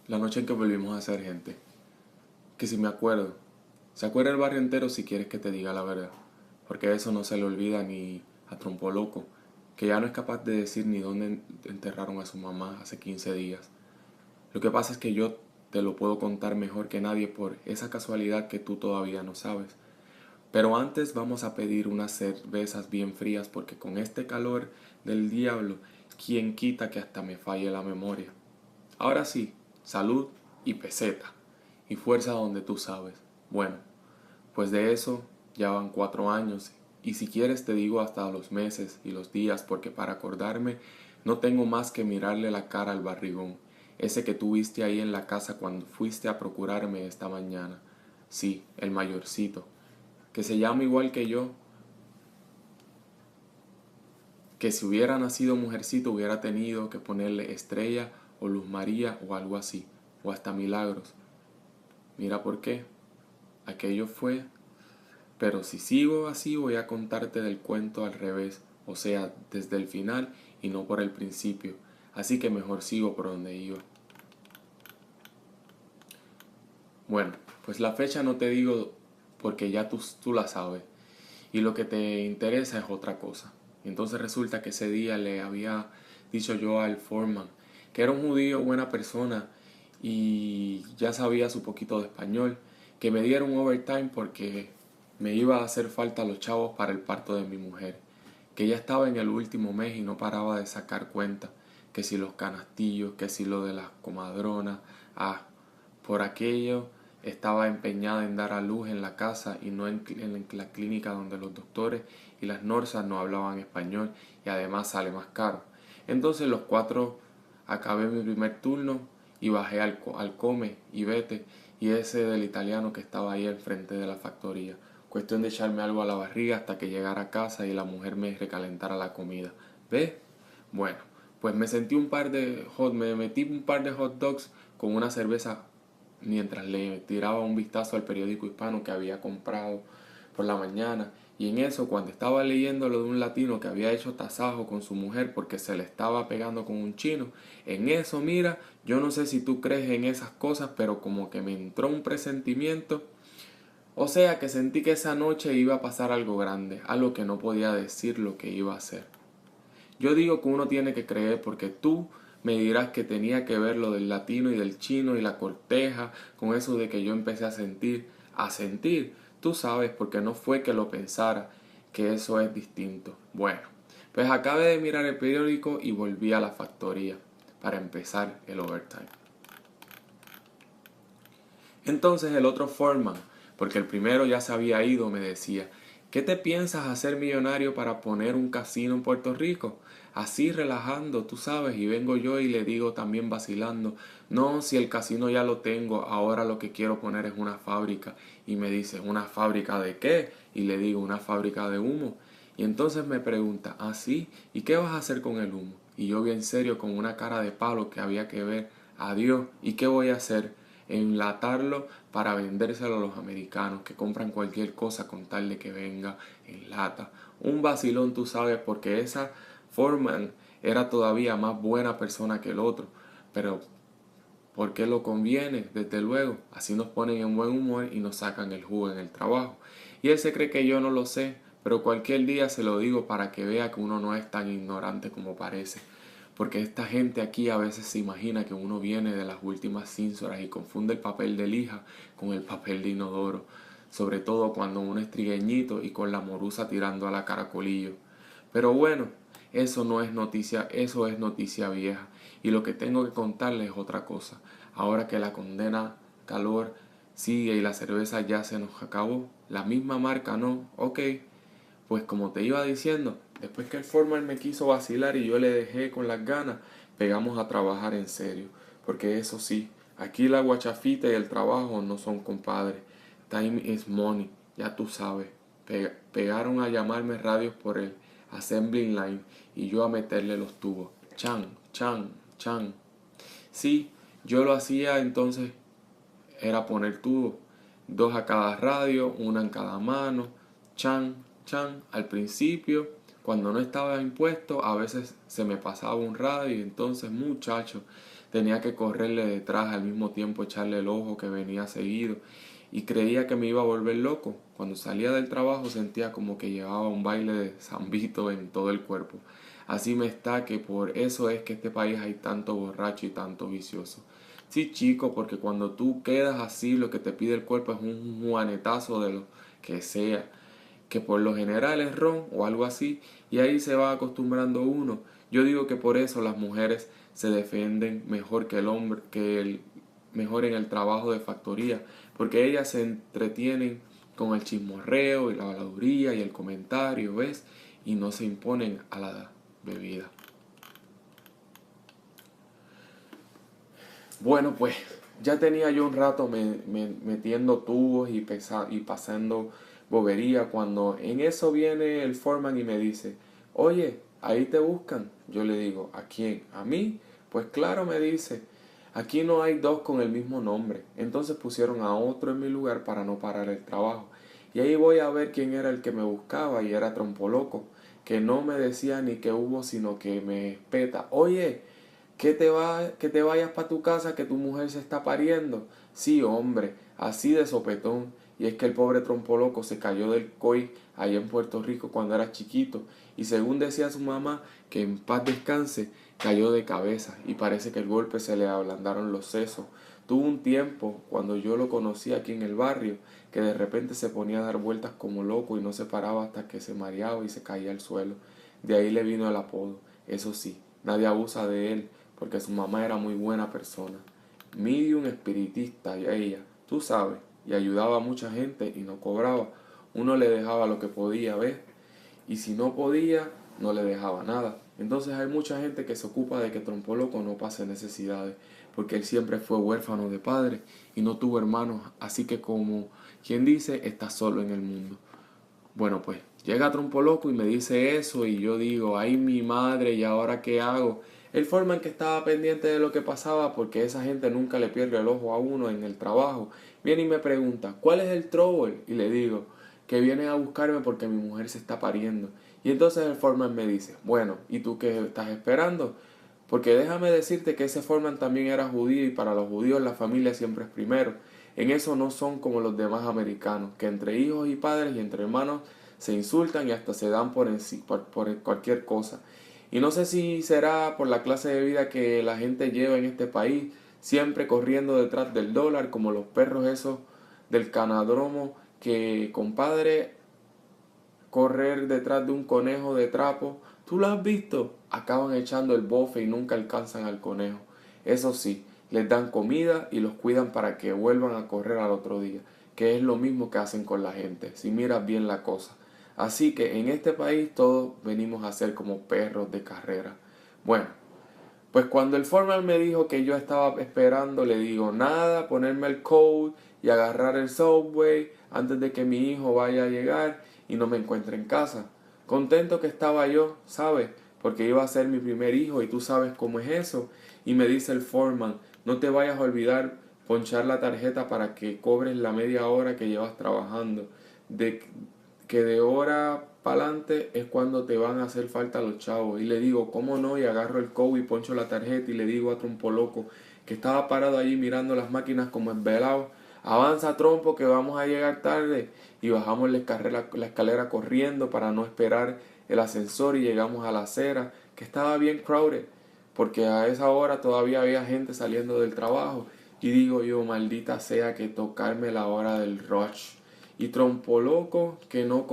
La noche en que volvimos a ser gente. Que si me acuerdo. Se acuerda el barrio entero si quieres que te diga la verdad. Porque eso no se le olvida ni a Trompo Loco, que ya no es capaz de decir ni dónde enterraron a su mamá hace 15 días. Lo que pasa es que yo te lo puedo contar mejor que nadie por esa casualidad que tú todavía no sabes. Pero antes vamos a pedir unas cervezas bien frías porque con este calor del diablo, ¿quién quita que hasta me falle la memoria? Ahora sí, salud y peseta, y fuerza donde tú sabes. Bueno, pues de eso ya van 4 años, y si quieres te digo hasta los meses y los días, porque para acordarme no tengo más que mirarle la cara al barrigón, ese que tuviste ahí en la casa cuando fuiste a procurarme esta mañana. Sí, el mayorcito, que se llama igual que yo, que si hubiera nacido mujercito hubiera tenido que ponerle Estrella o Luz María o algo así, o hasta Milagros. Mira por qué. Aquello fue. Pero si sigo así voy a contarte del cuento al revés, o sea, desde el final y no por el principio. Así que mejor sigo por donde iba. Bueno, pues la fecha no te digo porque ya tú la sabes. Y lo que te interesa es otra cosa. Y entonces resulta que ese día le había dicho yo al foreman, que era un judío, buena persona, y ya sabía su poquito de español, que me diera un overtime porque me iba a hacer falta los chavos para el parto de mi mujer, que ya estaba en el último mes y no paraba de sacar cuenta, que si los canastillos, que si lo de las comadronas, por aquello estaba empeñada en dar a luz en la casa y no en la clínica donde los doctores y las norsas no hablaban español y además sale más caro. Entonces los cuatro acabé mi primer turno y bajé al come y vete y ese del italiano que estaba ahí al frente de la factoría. Cuestión de echarme algo a la barriga hasta que llegara a casa y la mujer me recalentara la comida. ¿Ves? Bueno, pues me metí un par de hot dogs con una cerveza mientras le tiraba un vistazo al periódico hispano que había comprado por la mañana. Y en eso, cuando estaba leyendo lo de un latino que había hecho tasajo con su mujer porque se le estaba pegando con un chino, en eso, mira, yo no sé si tú crees en esas cosas, pero como que me entró un presentimiento. O sea que sentí que esa noche iba a pasar algo grande, algo que no podía decir lo que iba a hacer. Yo digo que uno tiene que creer porque tú me dirás que tenía que ver lo del latino y del chino y la corteja con eso de que yo empecé a sentir. Tú sabes porque no fue que lo pensara, que eso es distinto. Bueno, pues acabé de mirar el periódico y volví a la factoría para empezar el overtime. Entonces el otro foreman, porque el primero ya se había ido, me decía, ¿qué te piensas hacer millonario para poner un casino en Puerto Rico? Así relajando, tú sabes, y vengo yo y le digo también vacilando, no, si el casino ya lo tengo, ahora lo que quiero poner es una fábrica. Y me dice, ¿una fábrica de qué? Y le digo, una fábrica de humo. Y entonces me pregunta, ¿ah, sí? ¿Y qué vas a hacer con el humo? Y yo bien serio, con una cara de palo que había que ver, adiós, ¿y qué voy a hacer? Enlatarlo para vendérselo a los americanos que compran cualquier cosa con tal de que venga en lata. Un vacilón, tú sabes, porque esa Foreman era todavía más buena persona que el otro, pero ¿por qué lo conviene? Desde luego, así nos ponen en buen humor y nos sacan el jugo en el trabajo. Y él se cree que yo no lo sé, pero cualquier día se lo digo para que vea que uno no es tan ignorante como parece. Porque esta gente aquí a veces se imagina que uno viene de las últimas cínsoras y confunde el papel de lija con el papel de inodoro, sobre todo cuando uno es trigueñito y con la morusa tirando a la caracolillo. Pero bueno, eso no es noticia, eso es noticia vieja. Y lo que tengo que contarles es otra cosa. Ahora que la condena calor sigue y la cerveza ya se nos acabó, la misma marca no, ok, pues como te iba diciendo, después que el foreman me quiso vacilar y yo le dejé con las ganas, pegamos a trabajar en serio. Porque eso sí, aquí la guachafita y el trabajo no son compadres. Time is money, ya tú sabes. Pegaron a llamarme radios por el assembly line y yo a meterle los tubos. Chan, chan, chan. Sí, yo lo hacía entonces, era poner tubos, dos a cada radio, una en cada mano, chan, chan. Al principio, cuando no estaba impuesto, a veces se me pasaba un radio y entonces, muchacho, tenía que correrle detrás, al mismo tiempo echarle el ojo que venía seguido, y creía que me iba a volver loco. Cuando salía del trabajo sentía como que llevaba un baile de zambito en todo el cuerpo. Así me está que por eso es que en este país hay tanto borracho y tanto vicioso. Sí, chico, porque cuando tú quedas así, lo que te pide el cuerpo es un juanetazo de lo que sea, que por lo general es ron o algo así, y ahí se va acostumbrando uno. Yo digo que por eso las mujeres se defienden mejor que el hombre, mejor en el trabajo de factoría, porque ellas se entretienen con el chismorreo y la habladuría y el comentario, ¿ves? Y no se imponen a la bebida. Bueno, pues ya tenía yo un rato metiendo tubos y pasando bobería cuando en eso viene el foreman y me dice, oye, ahí te buscan. Yo le digo, ¿a quién? ¿A mí? Pues claro, me dice, aquí no hay dos con el mismo nombre. Entonces pusieron a otro en mi lugar para no parar el trabajo. Y ahí voy a ver quién era el que me buscaba y era Trompoloco, que no me decía ni que hubo, sino que me espeta, oye, que te vayas para tu casa que tu mujer se está pariendo. Sí, hombre, así de sopetón. Y es que el pobre Trompoloco se cayó del COI allá en Puerto Rico cuando era chiquito. Y según decía su mamá, que en paz descanse, cayó de cabeza. Y parece que el golpe se le ablandaron los sesos. Tuvo un tiempo, cuando yo lo conocí aquí en el barrio, que de repente se ponía a dar vueltas como loco y no se paraba hasta que se mareaba y se caía al suelo. De ahí le vino el apodo. Eso sí, nadie abusa de él, porque su mamá era muy buena persona, medium espiritista y ella, tú sabes, y ayudaba a mucha gente y no cobraba. Uno le dejaba lo que podía, ¿ves? Y si no podía, no le dejaba nada. Entonces hay mucha gente que se ocupa de que Trompoloco no pase necesidades, porque él siempre fue huérfano de padre y no tuvo hermanos, así que como quien dice, está solo en el mundo. Bueno, pues llega Trompoloco y me dice eso y yo digo, ay mi madre, ¿y ahora qué hago? El foreman que estaba pendiente de lo que pasaba, porque esa gente nunca le pierde el ojo a uno en el trabajo, viene y me pregunta, ¿cuál es el trouble? Y le digo, que viene a buscarme porque mi mujer se está pariendo. Y entonces el foreman me dice, bueno, ¿y tú qué estás esperando? Porque déjame decirte que ese foreman también era judío y para los judíos la familia siempre es primero. En eso no son como los demás americanos, que entre hijos y padres y entre hermanos se insultan y hasta se dan por cualquier cosa. Y no sé si será por la clase de vida que la gente lleva en este país, siempre corriendo detrás del dólar, como los perros esos del canadromo, que compadre, correr detrás de un conejo de trapo, ¿tú lo has visto? Acaban echando el bofe y nunca alcanzan al conejo. Eso sí, les dan comida y los cuidan para que vuelvan a correr al otro día, que es lo mismo que hacen con la gente, si miras bien la cosa. Así que en este país todos venimos a ser como perros de carrera. Bueno, pues cuando el foreman me dijo que yo estaba esperando, le digo, nada, ponerme el coat y agarrar el subway antes de que mi hijo vaya a llegar y no me encuentre en casa. Contento que estaba yo, ¿sabes? Porque iba a ser mi primer hijo y tú sabes cómo es eso. Y me dice el foreman, no te vayas a olvidar ponchar la tarjeta para que cobres la media hora que llevas trabajando. De que de hora para adelante es cuando te van a hacer falta los chavos. Y le digo, ¿cómo no? Y agarro el cobo y poncho la tarjeta y le digo a Trompo Loco, que estaba parado allí mirando las máquinas como envelado, avanza Trompo que vamos a llegar tarde. Y bajamos la escalera corriendo para no esperar el ascensor y llegamos a la acera, que estaba bien crowded, porque a esa hora todavía había gente saliendo del trabajo. Y digo yo, maldita sea que tocarme la hora del rush. Y Trompoloco que no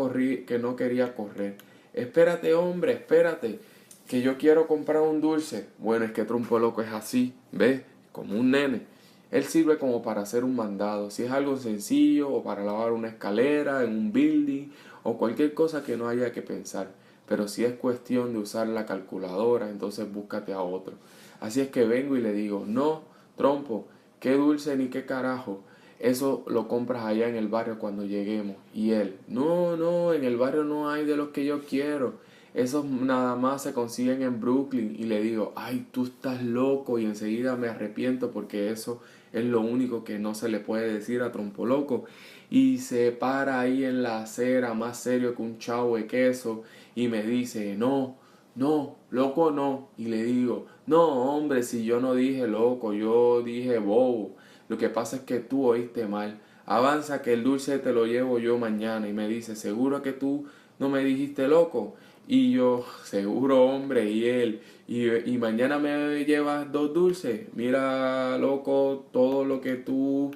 quería correr. Espérate, hombre, espérate, que yo quiero comprar un dulce. Bueno, es que Trompoloco es así, ¿ves? Como un nene. Él sirve como para hacer un mandado, si es algo sencillo o para lavar una escalera en un building o cualquier cosa que no haya que pensar. Pero si es cuestión de usar la calculadora, entonces búscate a otro. Así es que vengo y le digo, no, Trompo, qué dulce ni qué carajo. Eso lo compras allá en el barrio cuando lleguemos. Y él, no, no, en el barrio no hay de los que yo quiero. Esos nada más se consiguen en Brooklyn. Y le digo, ay, tú estás loco. Y enseguida me arrepiento porque eso es lo único que no se le puede decir a Trompo Loco. Y se para ahí en la acera más serio que un chavo de queso y me dice, no, no, loco no. Y le digo, no hombre, si yo no dije loco, yo dije bobo. Lo que pasa es que tú oíste mal. Avanza que el dulce te lo llevo yo mañana. Y me dice, ¿seguro que tú no me dijiste loco? Y yo, seguro hombre, y él, y mañana me llevas 2 dulces. Mira, loco, todo lo que tú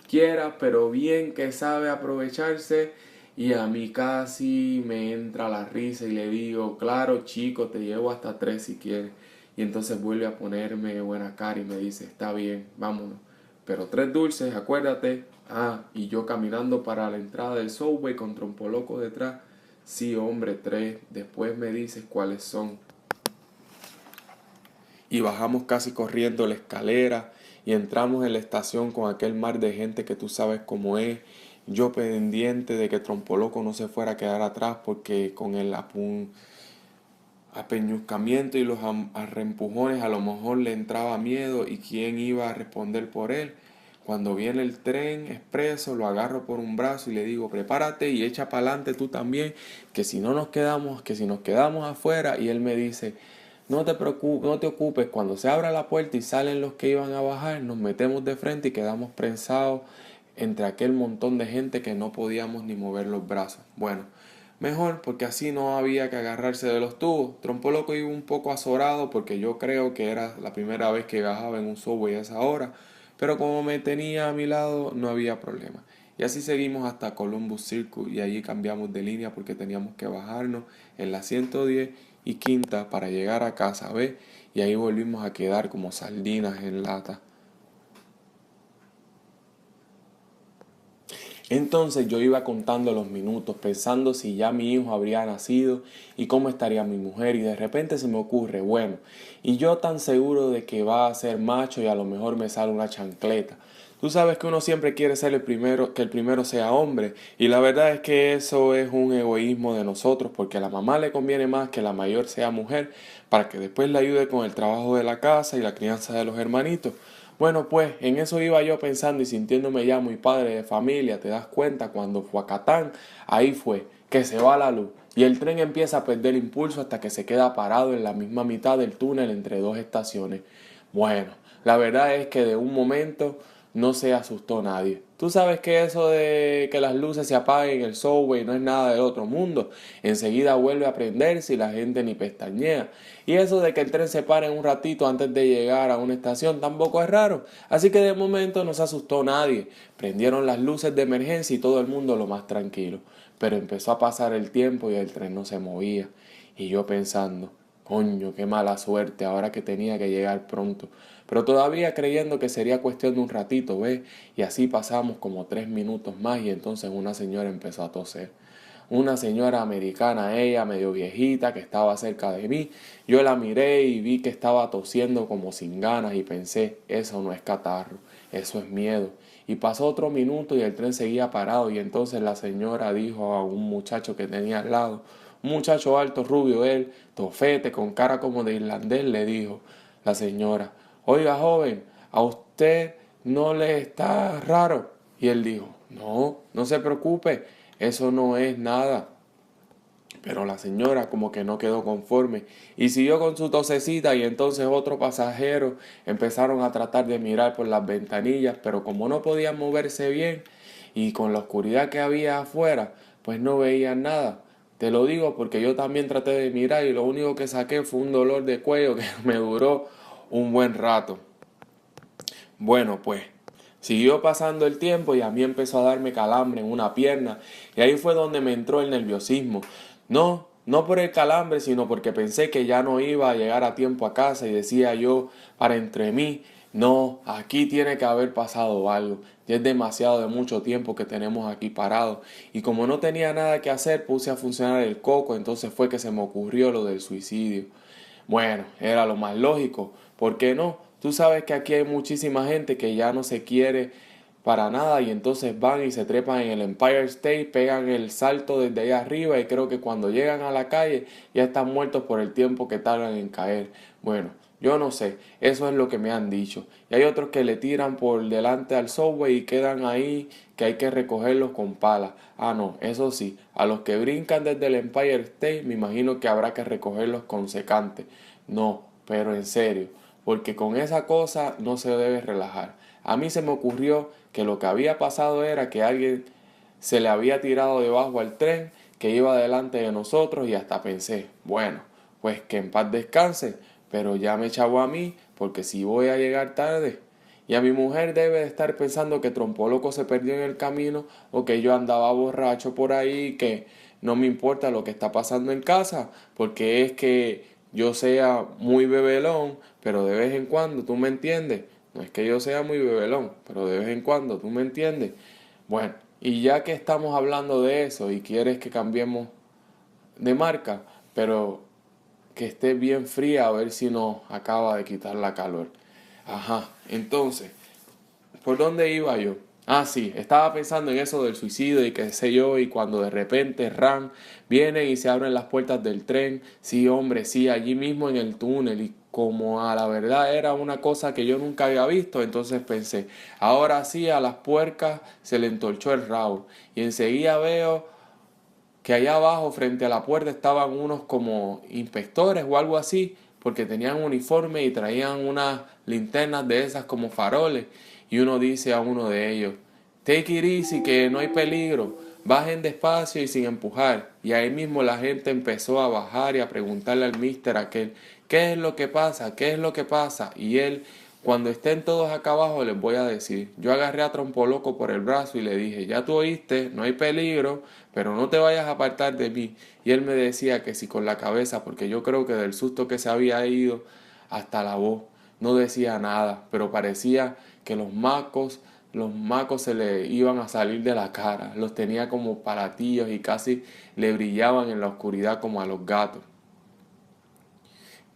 quieras, pero bien que sabe aprovecharse. Y a mí casi me entra la risa y le digo, claro chico, te llevo hasta 3 si quieres. Y entonces vuelve a ponerme buena cara y me dice, está bien, vámonos. Pero 3 dulces, acuérdate. Ah, y yo caminando para la entrada del Subway con Trompo Loco detrás. Sí, hombre, 3. Después me dices cuáles son. Y bajamos casi corriendo la escalera y entramos en la estación con aquel mar de gente que tú sabes cómo es. Yo pendiente de que Trompoloco no se fuera a quedar atrás porque con el apeñuscamiento y los arrempujones a lo mejor le entraba miedo y quién iba a responder por él. Cuando viene el tren expreso, lo agarro por un brazo y le digo, prepárate y echa para adelante tú también, que si no nos quedamos, que si nos quedamos afuera. Y él me dice, no te preocupes, no te ocupes, cuando se abra la puerta y salen los que iban a bajar, nos metemos de frente y quedamos prensados entre aquel montón de gente que no podíamos ni mover los brazos. Bueno, mejor porque así no había que agarrarse de los tubos. Trompo Loco iba un poco azorado porque yo creo que era la primera vez que viajaba en un subway a esa hora, pero como me tenía a mi lado no había problema. Y así seguimos hasta Columbus Circle y allí cambiamos de línea porque teníamos que bajarnos en la 110 y quinta para llegar a casa, ¿ves? Y ahí volvimos a quedar como sardinas en lata. Entonces yo iba contando los minutos, pensando si ya mi hijo habría nacido y cómo estaría mi mujer, y de repente se me ocurre, bueno, y yo tan seguro de que va a ser macho y a lo mejor me sale una chancleta. Tú sabes que uno siempre quiere ser el primero, que el primero sea hombre, y la verdad es que eso es un egoísmo de nosotros, porque a la mamá le conviene más que la mayor sea mujer, para que después le ayude con el trabajo de la casa y la crianza de los hermanitos. Bueno, pues en eso iba yo pensando y sintiéndome ya muy padre de familia. Te das cuenta cuando Huacatán, ahí fue, que se va la luz y el tren empieza a perder impulso hasta que se queda parado en la misma mitad del túnel entre 2 estaciones. Bueno, la verdad es que de un momento no se asustó nadie. Tú sabes que eso de que las luces se apaguen en el subway no es nada del otro mundo. Enseguida vuelve a prenderse y la gente ni pestañea. Y eso de que el tren se pare un ratito antes de llegar a una estación tampoco es raro. Así que de momento no se asustó nadie. Prendieron las luces de emergencia y todo el mundo lo más tranquilo. Pero empezó a pasar el tiempo y el tren no se movía. Y yo pensando, coño, qué mala suerte ahora que tenía que llegar pronto. Pero todavía creyendo que sería cuestión de un ratito, ¿ves? Y así pasamos como 3 minutos más y entonces una señora empezó a toser. Una señora americana, ella medio viejita, que estaba cerca de mí. Yo la miré y vi que estaba tosiendo como sin ganas y pensé, eso no es catarro, eso es miedo. Y pasó otro minuto y el tren seguía parado y entonces la señora dijo a un muchacho que tenía al lado, un muchacho alto, rubio, él, tofete, con cara como de irlandés, le dijo la señora, oiga joven, ¿a usted no le está raro? Y él dijo, no, no se preocupe, eso no es nada. Pero la señora como que no quedó conforme y siguió con su tosecita y entonces otros pasajeros empezaron a tratar de mirar por las ventanillas, pero como no podían moverse bien y con la oscuridad que había afuera, pues no veían nada. Te lo digo porque yo también traté de mirar y lo único que saqué fue un dolor de cuello que me duró un buen rato. Bueno, pues siguió pasando el tiempo y a mí empezó a darme calambre en una pierna y ahí fue donde me entró el nerviosismo. No, no por el calambre, sino porque pensé que ya no iba a llegar a tiempo a casa y decía yo para entre mí, no, aquí tiene que haber pasado algo. Ya es demasiado de mucho tiempo que tenemos aquí parados. Y como no tenía nada que hacer, puse a funcionar el coco, entonces fue que se me ocurrió lo del suicidio. Bueno, era lo más lógico. ¿Por qué no? Tú sabes que aquí hay muchísima gente que ya no se quiere para nada y entonces van y se trepan en el Empire State, pegan el salto desde allá arriba y creo que cuando llegan a la calle ya están muertos por el tiempo que tardan en caer. Bueno, Yo no sé, eso es lo que me han dicho. Y hay otros que le tiran por delante al subway y quedan ahí, que hay que recogerlos con pala. Ah, no, eso sí, a los que brincan desde el Empire State me imagino que habrá que recogerlos con secante. No, pero en serio, porque con esa cosa no se debe relajar. A mí se me ocurrió que lo que había pasado era que alguien se le había tirado debajo al tren que iba delante de nosotros y hasta pensé, bueno, pues que en paz descanse, pero ya me echaba a mí porque si voy a llegar tarde. Y a mi mujer debe de estar pensando que Trompoloco se perdió en el camino o que yo andaba borracho por ahí, que no me importa lo que está pasando en casa, porque es que yo sea muy bebelón, pero de vez en cuando, ¿tú me entiendes? No es que yo sea muy bebelón, pero de vez en cuando, ¿tú me entiendes? Bueno, y ya que estamos hablando de eso y quieres que cambiemos de marca, pero que esté bien fría a ver si nos acaba de quitar la calor. Ajá, entonces, ¿por dónde iba yo? Ah, sí, estaba pensando en eso del suicidio y qué sé yo, y cuando de repente ran, vienen y se abren las puertas del tren, sí, hombre, sí, allí mismo en el túnel, y como a la verdad era una cosa que yo nunca había visto, entonces pensé, ahora sí a las puercas se le entorchó el rabo, y enseguida veo que allá abajo frente a la puerta estaban unos como inspectores o algo así, porque tenían uniforme y traían unas linternas de esas como faroles. Y uno dice a uno de ellos, take it easy, que no hay peligro, bajen despacio y sin empujar. Y ahí mismo la gente empezó a bajar y a preguntarle al mister aquel, ¿qué es lo que pasa? ¿Qué es lo que pasa? Y él, cuando estén todos acá abajo, les voy a decir. Yo agarré a Trompoloco por el brazo y le dije, ya tú oíste, no hay peligro, pero no te vayas a apartar de mí. Y él me decía que si con la cabeza, porque yo creo que del susto que se había ido, hasta la voz, no decía nada, pero parecía que los macos se le iban a salir de la cara, los tenía como paratillos y casi le brillaban en la oscuridad como a los gatos.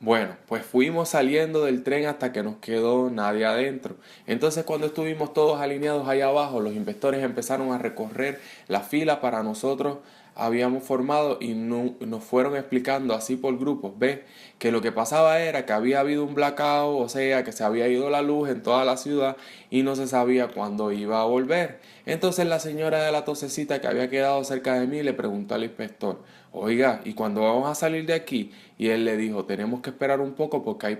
Bueno, pues fuimos saliendo del tren hasta que nos quedó nadie adentro. Entonces cuando estuvimos todos alineados allá abajo, los inspectores empezaron a recorrer la fila para nosotros habíamos formado y nos fueron explicando así por grupos, ¿ves? Que lo que pasaba era que había habido un blackout, o sea, que se había ido la luz en toda la ciudad y no se sabía cuándo iba a volver. Entonces la señora de la tosecita que había quedado cerca de mí le preguntó al inspector, oiga, ¿y cuándo vamos a salir de aquí? Y él le dijo, tenemos que esperar un poco porque hay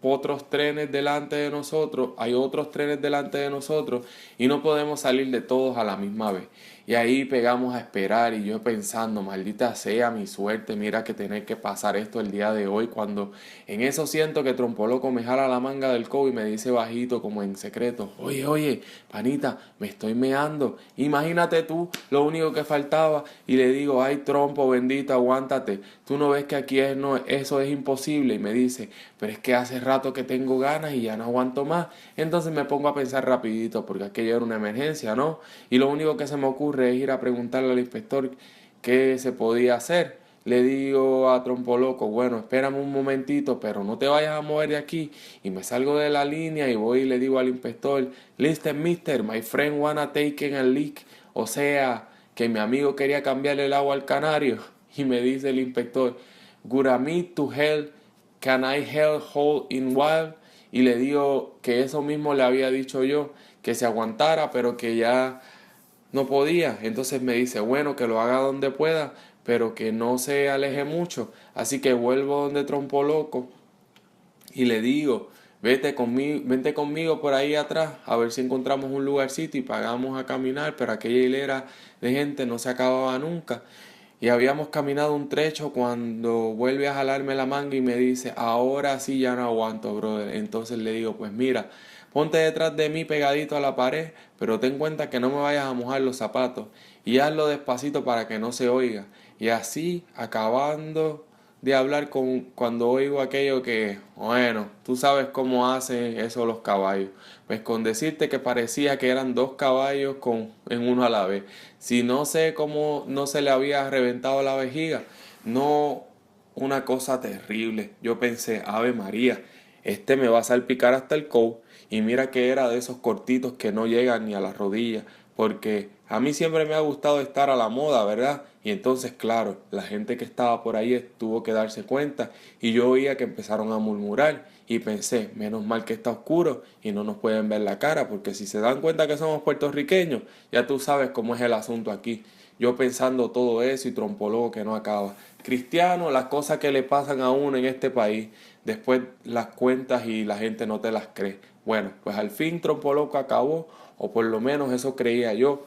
otros trenes delante de nosotros, hay otros trenes delante de nosotros y no podemos salir de todos a la misma vez. Y ahí pegamos a esperar y yo pensando, maldita sea mi suerte, mira que tener que pasar esto el día de hoy, cuando en eso siento que Trompoloco me jala la manga del codo y me dice bajito como en secreto, oye, oye, panita, me estoy meando, imagínate tú, lo único que faltaba, y le digo, ay trompo bendito, aguántate, tú no ves que aquí no, eso es imposible, y me dice, pero es que hace rato que tengo ganas y ya no aguanto más. Entonces me pongo a pensar rapidito porque aquello era una emergencia, ¿no? Y lo único que se me ocurre es ir a preguntarle al inspector qué se podía hacer. Le digo a Trompoloco, bueno, espérame un momentito, pero no te vayas a mover de aquí. Y me salgo de la línea y voy y le digo al inspector, listen mister, my friend wanna take a leak. O sea, que mi amigo quería cambiarle el agua al canario. Y me dice el inspector, Guramit to hell, can I help hold in wild? Y le digo que eso mismo le había dicho yo, que se aguantara, pero que ya no podía. Entonces me dice, bueno, que lo haga donde pueda, pero que no se aleje mucho. Así que vuelvo donde Trompoloco y le digo, vente conmigo por ahí atrás, a ver si encontramos un lugarcito y pagamos a caminar, pero aquella hilera de gente no se acababa nunca. Y habíamos caminado un trecho cuando vuelve a jalarme la manga y me dice, ahora sí ya no aguanto, brother. Entonces le digo, pues mira, ponte detrás de mí pegadito a la pared, pero ten cuenta que no me vayas a mojar los zapatos y hazlo despacito para que no se oiga. Y así, acabando de hablar cuando oigo aquello que, bueno, tú sabes cómo hacen eso los caballos. Pues con decirte que parecía que eran dos caballos en uno a la vez. Si no sé cómo no se le había reventado la vejiga, no, una cosa terrible. Yo pensé, Ave María, este me va a salpicar hasta el codo. Y mira que era de esos cortitos que no llegan ni a la rodilla, porque a mí siempre me ha gustado estar a la moda, ¿verdad? Y entonces, claro, la gente que estaba por ahí tuvo que darse cuenta y yo oía que empezaron a murmurar y pensé, menos mal que está oscuro y no nos pueden ver la cara, porque si se dan cuenta que somos puertorriqueños, ya tú sabes cómo es el asunto aquí. Yo pensando todo eso y trompoló que no acaba. Cristiano, las cosas que le pasan a uno en este país, después las cuentas y la gente no te las cree. Bueno, pues al fin Trompoloco acabó, o por lo menos eso creía yo,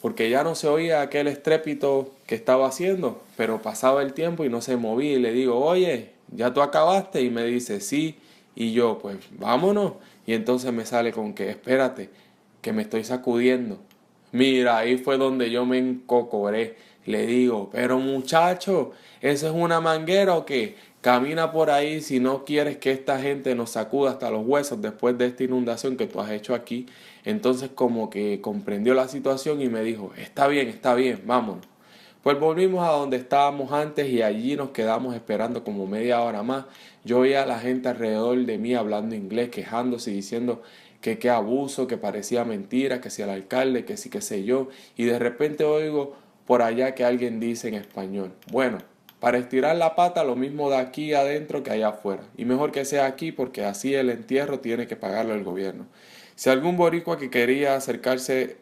porque ya no se oía aquel estrépito que estaba haciendo, pero pasaba el tiempo y no se movía y le digo, oye, ¿ya tú acabaste? Y me dice, sí, y yo, pues vámonos. Y entonces me sale con que, espérate, que me estoy sacudiendo. Mira, ahí fue donde yo me encocoré. Le digo, pero muchacho, ¿eso es una manguera o qué? Camina por ahí si no quieres que esta gente nos sacuda hasta los huesos después de esta inundación que tú has hecho aquí. Entonces como que comprendió la situación y me dijo, está bien, vámonos. Pues volvimos a donde estábamos antes y allí nos quedamos esperando como media hora más. Yo veía a la gente alrededor de mí hablando inglés, quejándose y diciendo que qué abuso, que parecía mentira, que si el alcalde, que sí, qué sé yo. Y de repente oigo por allá que alguien dice en español, bueno, para estirar la pata lo mismo de aquí adentro que allá afuera. Y mejor que sea aquí porque así el entierro tiene que pagarlo el gobierno. Si algún boricua que quería acercarse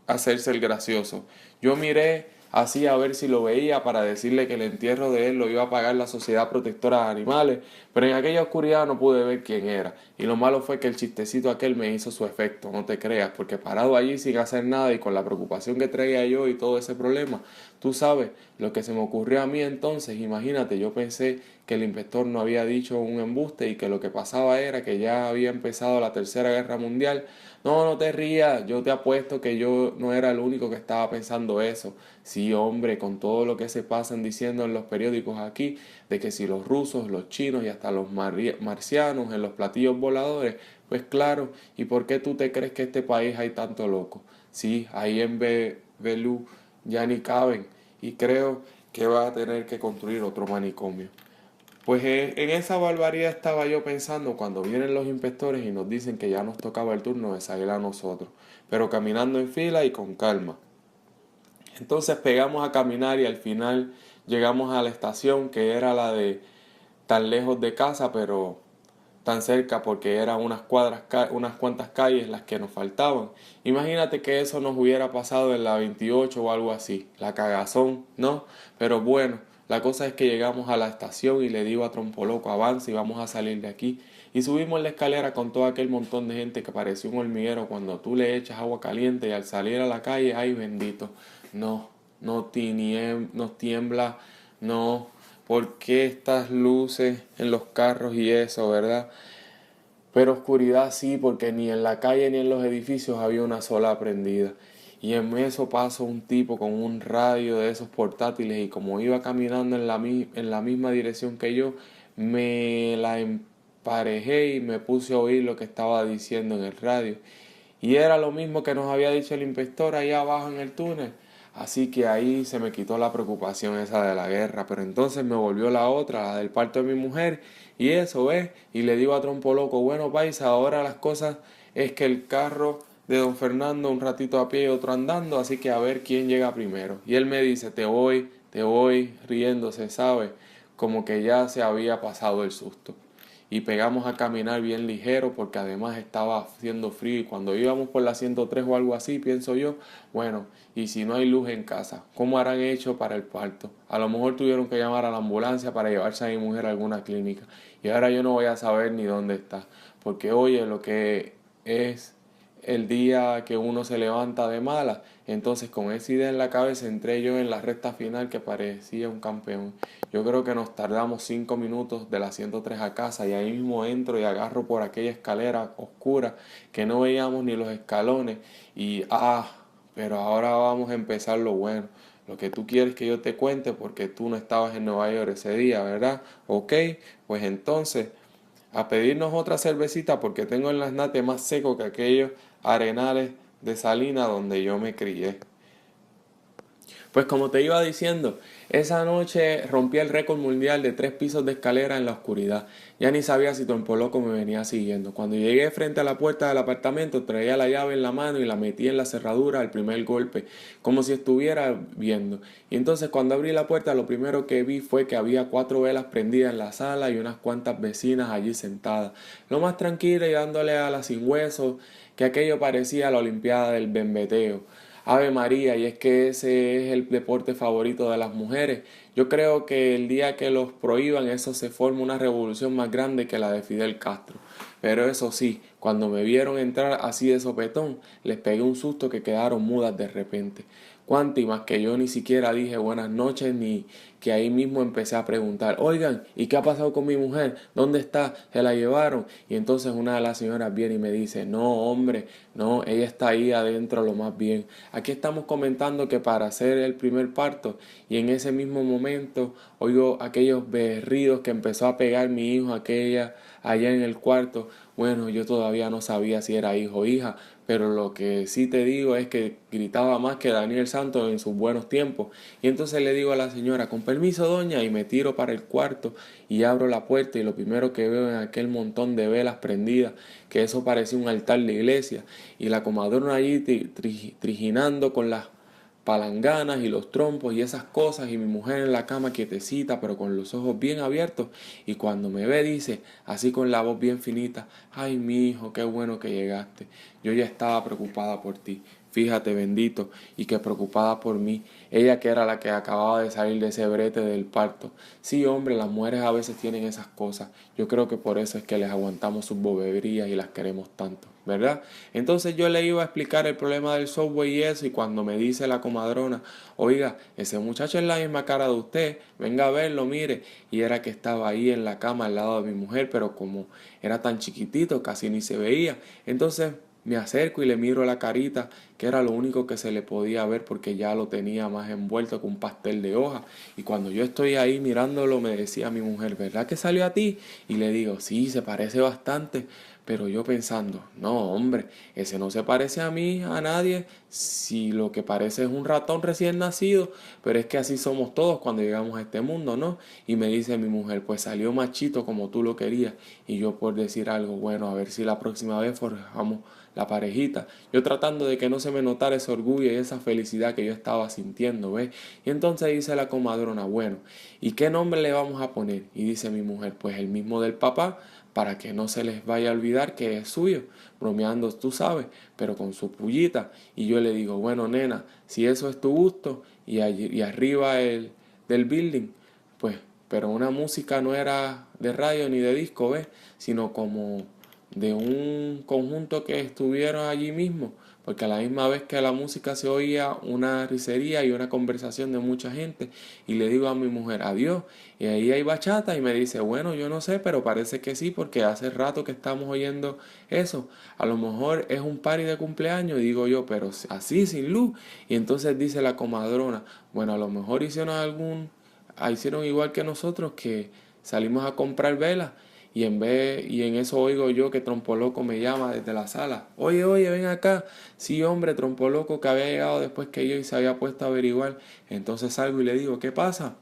a hacerse el gracioso, yo miré así a ver si lo veía para decirle que el entierro de él lo iba a pagar la Sociedad Protectora de Animales, pero en aquella oscuridad no pude ver quién era. Y lo malo fue que el chistecito aquel me hizo su efecto, no te creas, porque parado allí sin hacer nada y con la preocupación que traía yo y todo ese problema, tú sabes, lo que se me ocurrió a mí entonces, imagínate, yo pensé que el inspector no había dicho un embuste y que lo que pasaba era que ya había empezado la Tercera Guerra Mundial. No, no te rías, yo te apuesto que yo no era el único que estaba pensando eso. Sí, hombre, con todo lo que se pasan diciendo en los periódicos aquí, de que si los rusos, los chinos y hasta los marcianos en los platillos voladores, pues claro, ¿y por qué tú te crees que este país hay tanto loco? Sí, ahí en Belú ya ni caben y creo que va a tener que construir otro manicomio. Pues en esa barbaridad estaba yo pensando cuando vienen los inspectores y nos dicen que ya nos tocaba el turno de salir a nosotros, pero caminando en fila y con calma. Entonces pegamos a caminar y al final llegamos a la estación que era la de tan lejos de casa, pero tan cerca porque eran unas cuantas calles las que nos faltaban. Imagínate que eso nos hubiera pasado en la 28 o algo así, la cagazón, ¿no? Pero bueno, la cosa es que llegamos a la estación y le digo a Trompoloco, avanza y vamos a salir de aquí. Y subimos la escalera con todo aquel montón de gente que parecía un hormiguero cuando tú le echas agua caliente y al salir a la calle, ay bendito, nos tiembla, no. ¿Por qué estas luces en los carros y eso, verdad? Pero oscuridad sí, porque ni en la calle ni en los edificios había una sola prendida. Y en eso pasó un tipo con un radio de esos portátiles y como iba caminando en la misma dirección que yo, me la emparejé y me puse a oír lo que estaba diciendo en el radio. Y era lo mismo que nos había dicho el inspector allá abajo en el túnel. Así que ahí se me quitó la preocupación esa de la guerra, pero entonces me volvió la otra, la del parto de mi mujer, y eso, ¿ves? Y le digo a Trompoloco, bueno, paisa, ahora las cosas es que el carro de don Fernando un ratito a pie y otro andando, así que a ver quién llega primero. Y él me dice, te voy, riéndose, ¿sabe? Como que ya se había pasado el susto y pegamos a caminar bien ligero porque además estaba haciendo frío y cuando íbamos por la 103 o algo así, pienso yo, bueno, y si no hay luz en casa, ¿cómo harán hecho para el parto? A lo mejor tuvieron que llamar a la ambulancia para llevarse a mi mujer a alguna clínica y ahora yo no voy a saber ni dónde está, porque oye, lo que es el día que uno se levanta de mala. Entonces con esa idea en la cabeza entré yo en la recta final que parecía un campeón. Yo creo que nos tardamos 5 minutos de la 103 a casa y ahí mismo entro y agarro por aquella escalera oscura que no veíamos ni los escalones y pero ahora vamos a empezar lo bueno. Lo que tú quieres que yo te cuente porque tú no estabas en Nueva York ese día, ¿verdad? Ok, pues entonces a pedirnos otra cervecita porque tengo el laznate más seco que aquellos arenales de Salina donde yo me crié. Pues como te iba diciendo, esa noche rompí el récord mundial de 3 pisos de escalera en la oscuridad. Ya ni sabía si Trompoloco me venía siguiendo. Cuando llegué frente a la puerta del apartamento, traía la llave en la mano y la metí en la cerradura al primer golpe, como si estuviera viendo. Y entonces cuando abrí la puerta, lo primero que vi fue que había 4 velas prendidas en la sala y unas cuantas vecinas allí sentadas, lo más tranquila y dándole a la sin hueso, que aquello parecía la Olimpiada del Bembeteo. Ave María, y es que ese es el deporte favorito de las mujeres. Yo creo que el día que los prohíban, eso se forma una revolución más grande que la de Fidel Castro. Pero eso sí, cuando me vieron entrar así de sopetón, les pegué un susto que quedaron mudas de repente. Cuántimas que yo ni siquiera dije buenas noches ni que ahí mismo empecé a preguntar, oigan, ¿y qué ha pasado con mi mujer? ¿Dónde está? ¿Se la llevaron? Y entonces una de las señoras viene y me dice, no, hombre, no, ella está ahí adentro lo más bien. Aquí estamos comentando que para hacer el primer parto y en ese mismo momento oigo aquellos berridos que empezó a pegar mi hijo aquella allá en el cuarto. Bueno, yo todavía no sabía si era hijo o hija, pero lo que sí te digo es que gritaba más que Daniel Santos en sus buenos tiempos. Y entonces le digo a la señora, con permiso doña, y me tiro para el cuarto y abro la puerta y lo primero que veo es aquel montón de velas prendidas, que eso parecía un altar de iglesia, y la comadrona allí trijinando con las palanganas y los trompos y esas cosas, y mi mujer en la cama quietecita pero con los ojos bien abiertos, y cuando me ve dice así con la voz bien finita, ay mi hijo, qué bueno que llegaste, yo ya estaba preocupada por ti. Fíjate, bendito, y que preocupada por mí, ella que era la que acababa de salir de ese brete del parto. Sí, hombre, las mujeres a veces tienen esas cosas. Yo creo que por eso es que les aguantamos sus boberías y las queremos tanto, ¿verdad? Entonces yo le iba a explicar el problema del software y eso, y cuando me dice la comadrona, oiga, ese muchacho es la misma cara de usted, venga a verlo, mire, y era que estaba ahí en la cama al lado de mi mujer, pero como era tan chiquitito, casi ni se veía. Entonces me acerco y le miro la carita, que era lo único que se le podía ver porque ya lo tenía más envuelto que un pastel de hoja. Y cuando yo estoy ahí mirándolo, me decía mi mujer, ¿verdad que salió a ti? Y le digo, sí, se parece bastante. Pero yo pensando, no, hombre, ese no se parece a mí, a nadie, si lo que parece es un ratón recién nacido, pero es que así somos todos cuando llegamos a este mundo, ¿no? Y me dice mi mujer, pues salió machito como tú lo querías. Y yo por decir algo, bueno, a ver si la próxima vez forjamos la parejita. Yo tratando de que no se me notara ese orgullo y esa felicidad que yo estaba sintiendo, ¿ves? Y entonces dice la comadrona, bueno, ¿y qué nombre le vamos a poner? Y dice mi mujer, pues el mismo del papá, para que no se les vaya a olvidar que es suyo, bromeando, tú sabes, pero con su pullita. Y yo le digo, bueno, nena, si eso es tu gusto, y arriba del building, pues, pero una música no era de radio ni de disco, ¿ves? Sino como de un conjunto que estuvieron allí mismo, porque a la misma vez que la música se oía una risería y una conversación de mucha gente, y le digo a mi mujer, adiós, y ahí hay bachata, y me dice, bueno, yo no sé, pero parece que sí, porque hace rato que estamos oyendo eso, a lo mejor es un party de cumpleaños, y digo yo, pero así, sin luz, y entonces dice la comadrona, bueno, a lo mejor hicieron igual que nosotros, que salimos a comprar velas, y en eso oigo yo que Trompoloco me llama desde la sala. Oye, oye, ven acá. Sí, hombre, Trompoloco que había llegado después que yo y se había puesto a averiguar. Entonces salgo y le digo, ¿qué pasa?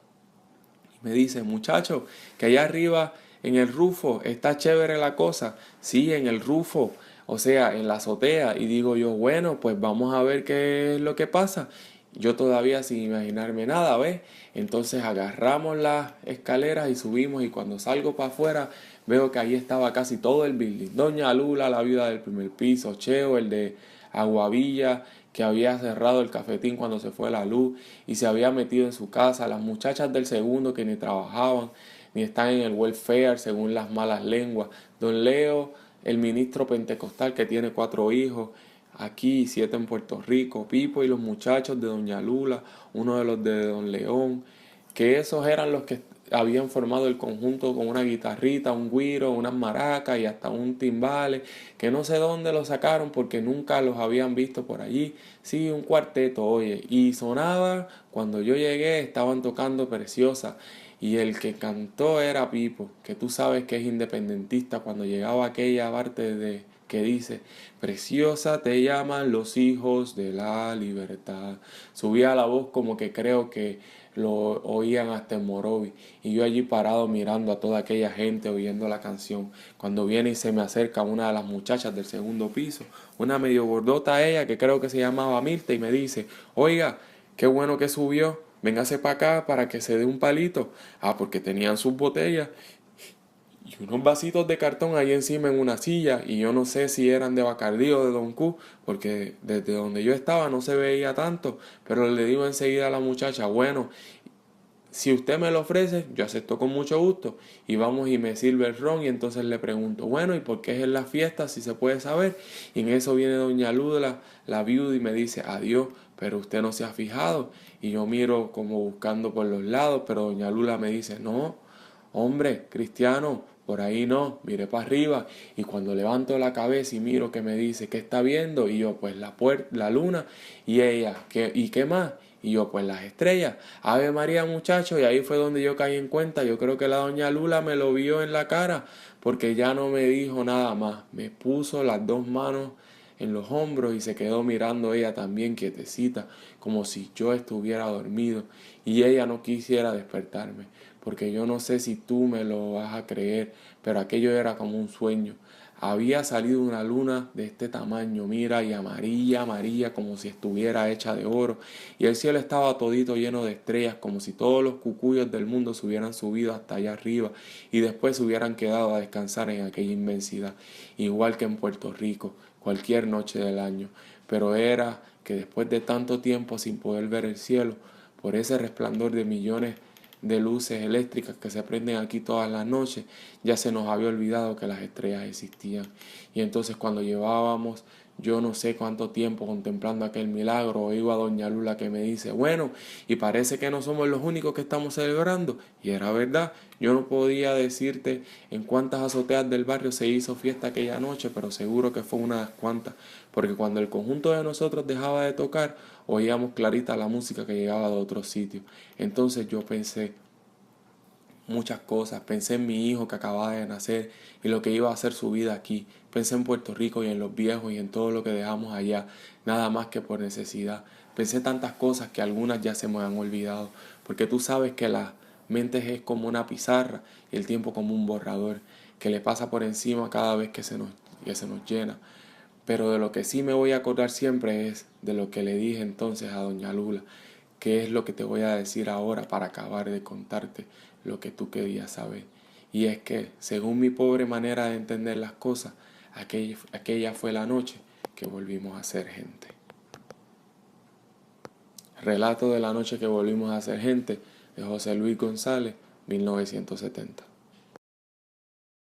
Y me dice, muchacho, que allá arriba en el rufo está chévere la cosa. Sí, en el rufo, o sea, en la azotea. Y digo yo, bueno, pues vamos a ver qué es lo que pasa. Yo todavía sin imaginarme nada, ¿ves? Entonces agarramos las escaleras y subimos, y cuando salgo para afuera veo que ahí estaba casi todo el building. Doña Lula, la viuda del primer piso, Cheo, el de Aguavilla, que había cerrado el cafetín cuando se fue la luz y se había metido en su casa, las muchachas del segundo que ni trabajaban ni están en el welfare según las malas lenguas, don Leo, el ministro pentecostal que tiene 4 hijos, aquí 7 en Puerto Rico, Pipo y los muchachos de doña Lula, uno de los de don León, que esos eran los que habían formado el conjunto con una guitarrita, un güiro, unas maracas y hasta un timbale, que no sé dónde lo sacaron porque nunca los habían visto por allí. Sí, un cuarteto, oye, y sonaba, cuando yo llegué estaban tocando Preciosa, Y el que cantó era Pipo, que tú sabes que es independentista cuando llegaba aquella parte de que dice, preciosa te llaman los hijos de la libertad. Subía la voz como que creo que lo oían hasta en Morovi. Y yo allí parado mirando a toda aquella gente oyendo la canción. Cuando viene y se me acerca una de las muchachas del segundo piso, una medio gordota ella que creo que se llamaba Mirta, y me dice, oiga, qué bueno que subió, véngase para acá para que se dé un palito. Ah, porque tenían sus botellas y unos vasitos de cartón ahí encima en una silla, y yo no sé si eran de Bacardí o de Don Q, porque desde donde yo estaba no se veía tanto, pero le digo enseguida a la muchacha, bueno, si usted me lo ofrece, yo acepto con mucho gusto. Y vamos y me sirve el ron, y entonces le pregunto, bueno, ¿y por qué es en la fiesta si se puede saber? Y en eso viene doña Lula, la viuda, y me dice, adiós, pero usted no se ha fijado. Y yo miro como buscando por los lados, pero doña Lula me dice, no, hombre, Cristiano, por ahí no, mire para arriba. Y cuando levanto la cabeza y miro, que me dice, ¿qué está viendo? Y yo, pues la puerta, la luna. Y ella, ¿y qué más? Y yo, pues las estrellas. Ave María, muchacho. Y ahí fue donde yo caí en cuenta. Yo creo que la doña Lula me lo vio en la cara, porque ya no me dijo nada más. Me puso las dos manos en los hombros y se quedó mirando ella también quietecita, como si yo estuviera dormido y ella no quisiera despertarme, porque yo no sé si tú me lo vas a creer, pero aquello era como un sueño. Había salido una luna de este tamaño, mira, y amarilla, amarilla, como si estuviera hecha de oro, y el cielo estaba todito lleno de estrellas, como si todos los cucuyos del mundo se hubieran subido hasta allá arriba y después se hubieran quedado a descansar en aquella inmensidad, igual que en Puerto Rico, cualquier noche del año. Pero era que después de tanto tiempo sin poder ver el cielo, por ese resplandor de millones de luces eléctricas que se prenden aquí todas las noches, ya se nos había olvidado que las estrellas existían. Y entonces cuando llevábamos yo no sé cuánto tiempo contemplando aquel milagro, oigo a doña Lula que me dice, bueno, y parece que no somos los únicos que estamos celebrando. Y era verdad, yo no podía decirte en cuántas azoteas del barrio se hizo fiesta aquella noche, pero seguro que fue unas cuantas, porque cuando el conjunto de nosotros dejaba de tocar, oíamos clarita la música que llegaba de otros sitios. Entonces yo pensé muchas cosas, pensé en mi hijo que acababa de nacer y lo que iba a hacer su vida aquí, pensé en Puerto Rico y en los viejos y en todo lo que dejamos allá, nada más que por necesidad. Pensé tantas cosas que algunas ya se me han olvidado, porque tú sabes que la mente es como una pizarra y el tiempo como un borrador que le pasa por encima cada vez que se nos llena. Pero de lo que sí me voy a acordar siempre es de lo que le dije entonces a doña Lula, que es lo que te voy a decir ahora para acabar de contarte lo que tú querías saber. Y es que, según mi pobre manera de entender las cosas, aquella fue la noche que volvimos a ser gente. Relato de la noche que volvimos a ser gente, de José Luis González, 1970.